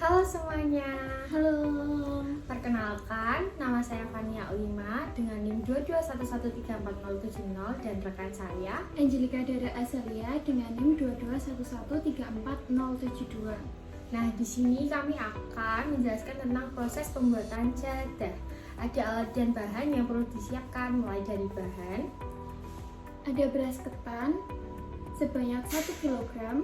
Halo semuanya. Halo. Perkenalkan, nama saya Fania Ulima dengan NIM 221344070 dan rekan saya Angelika Dara Azalia dengan NIM 221134072. Nah, di sini kami akan menjelaskan tentang proses pembuatan jadah. Ada alat dan bahan yang perlu disiapkan, mulai dari bahan. Ada beras ketan sebanyak 1 kg.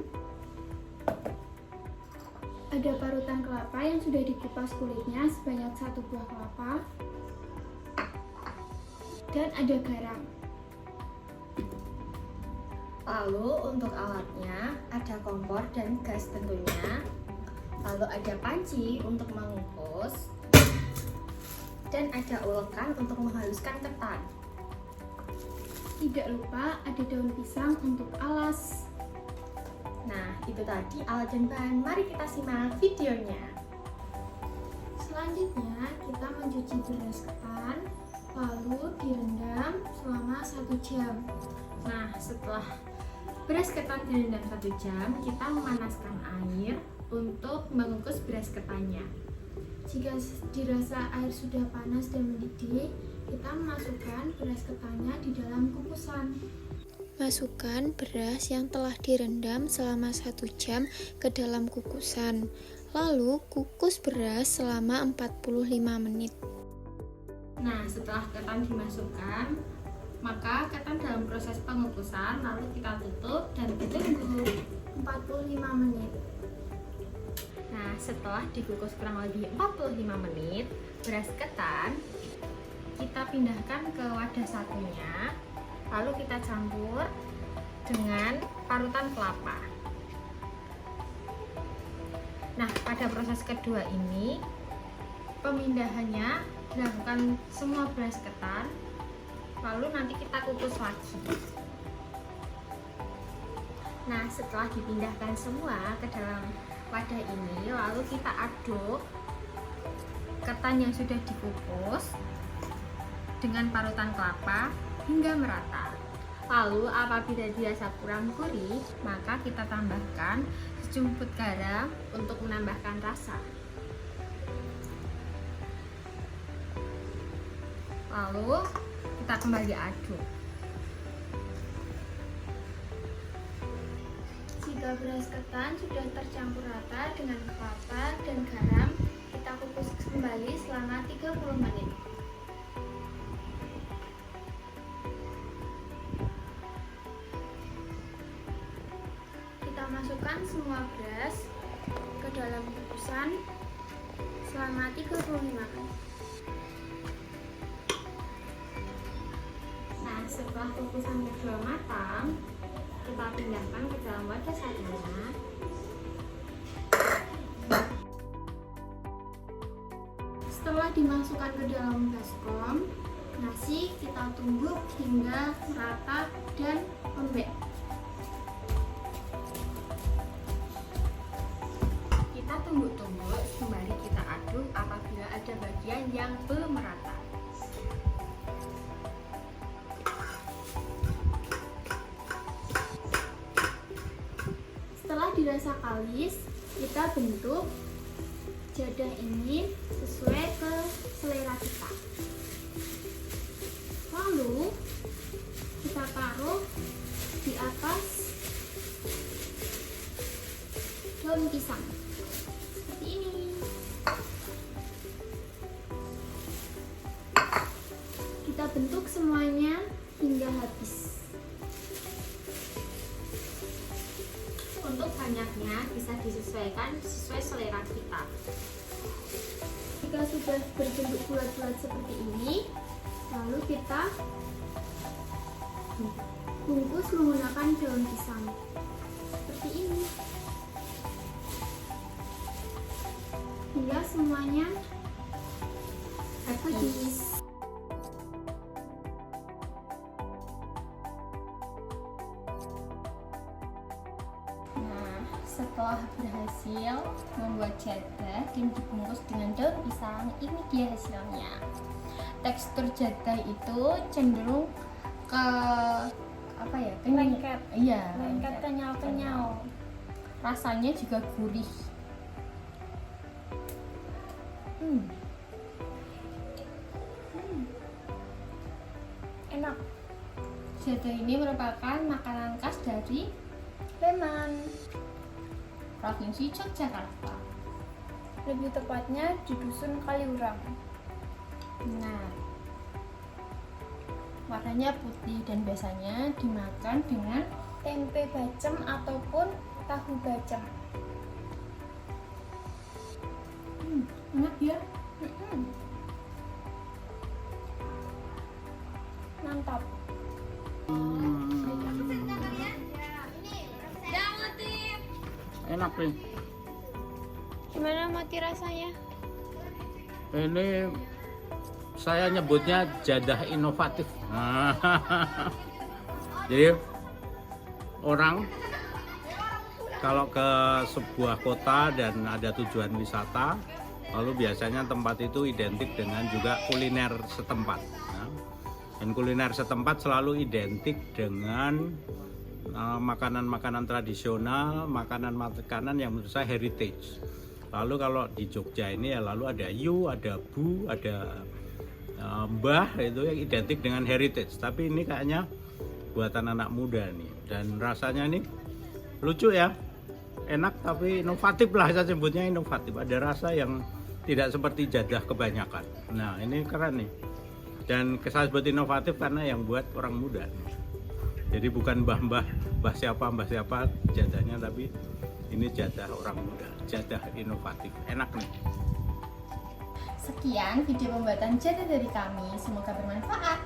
Ada parutan kelapa yang sudah dikupas kulitnya sebanyak 1 buah kelapa. Dan ada garam. Lalu untuk alatnya ada kompor dan gas tentunya. Lalu ada panci untuk mengukus. Dan ada ulekan untuk menghaluskan ketan. Tidak lupa ada daun pisang untuk alas. Nah, itu tadi alat dan bahan. Mari kita simak videonya. Selanjutnya kita mencuci beras ketan, lalu direndam selama 1 jam. Nah, setelah beras ketan direndam 1 jam, kita memanaskan air untuk mengukus beras ketannya. Jika dirasa air sudah panas dan mendidih, kita memasukkan beras ketannya di dalam kukusan. Masukkan beras yang telah direndam selama 1 jam ke dalam kukusan. Lalu kukus beras selama 45 menit. Nah, setelah ketan dimasukkan, maka ketan dalam proses pengukusan, lalu kita tutup dan tunggu 45 menit. Nah, setelah dikukus kurang lebih 45 menit, beras ketan kita pindahkan ke wadah satunya. Lalu kita campur dengan parutan kelapa. Nah, pada proses kedua ini pemindahannya dilakukan semua beras ketan, lalu nanti kita kukus lagi. Nah, setelah dipindahkan semua ke dalam wadah ini, lalu kita aduk ketan yang sudah dikukus dengan parutan kelapa hingga merata. Lalu apabila dirasa kurang gurih, maka kita tambahkan sejumput garam untuk menambahkan rasa. Lalu kita kembali aduk. Jika beras ketan sudah tercampur rata dengan kelapa dan garam, kita kukus kembali selama 30 menit. Kita masukkan semua beras ke dalam kukusan selama 35 menit. Nah, setelah kukusan kedua matang, kita pindahkan ke dalam wadah satunya. Setelah dimasukkan ke dalam baskom, nasi kita tumbuk hingga rata dan lembek. Kita tumbuk-tumbuk sembari kita aduk apabila ada bagian yang belum merata. Setelah dirasa kalis, kita bentuk jadah ini sesuai ke selera kita. Lalu kita taruh di atas daun pisang seperti ini. Kita bentuk semuanya hingga habis. Untuk banyaknya bisa disesuaikan sesuai selera kita. Jika sudah berbentuk bulat-bulat seperti ini, lalu kita bungkus menggunakan daun pisang seperti ini hingga semuanya habis. Setelah berhasil membuat jadah dan dibungkus dengan daun pisang, ini dia hasilnya. Tekstur jadah itu cenderung ke Lengket. Iya, Lengket kenyal-kenyal. rasanya juga gurih. Enak. Jadah ini merupakan makanan khas dari Sleman. Provinsi Yogyakarta. Lebih tepatnya di Dusun Kaliurang. Nah, warnanya putih dan biasanya dimakan dengan Tempe bacem ataupun tahu bacem. enak ya. Mantap. Enak nih. Gimana Mati rasanya? Ini saya nyebutnya jadah inovatif. Jadi orang kalau ke sebuah kota dan ada tujuan wisata, lalu biasanya tempat itu identik dengan juga kuliner setempat. Nah, dan kuliner setempat selalu identik dengan makanan-makanan tradisional, makanan-makanan yang menurut saya heritage. Lalu kalau di Jogja ini ya lalu ada yu, ada bu, ada mbah, itu yang identik dengan heritage. Tapi ini kayaknya buatan anak muda nih, dan rasanya nih lucu ya, enak tapi inovatif lah, saya sebutnya inovatif. Ada rasa yang tidak seperti jadah kebanyakan. Nah ini keren nih, dan saya sebut inovatif karena yang buat orang muda. Jadi bukan mbah siapa jadahnya, tapi ini jadah orang muda, jadah inovatif, enak nih. Sekian video pembuatan jadah dari kami, semoga bermanfaat.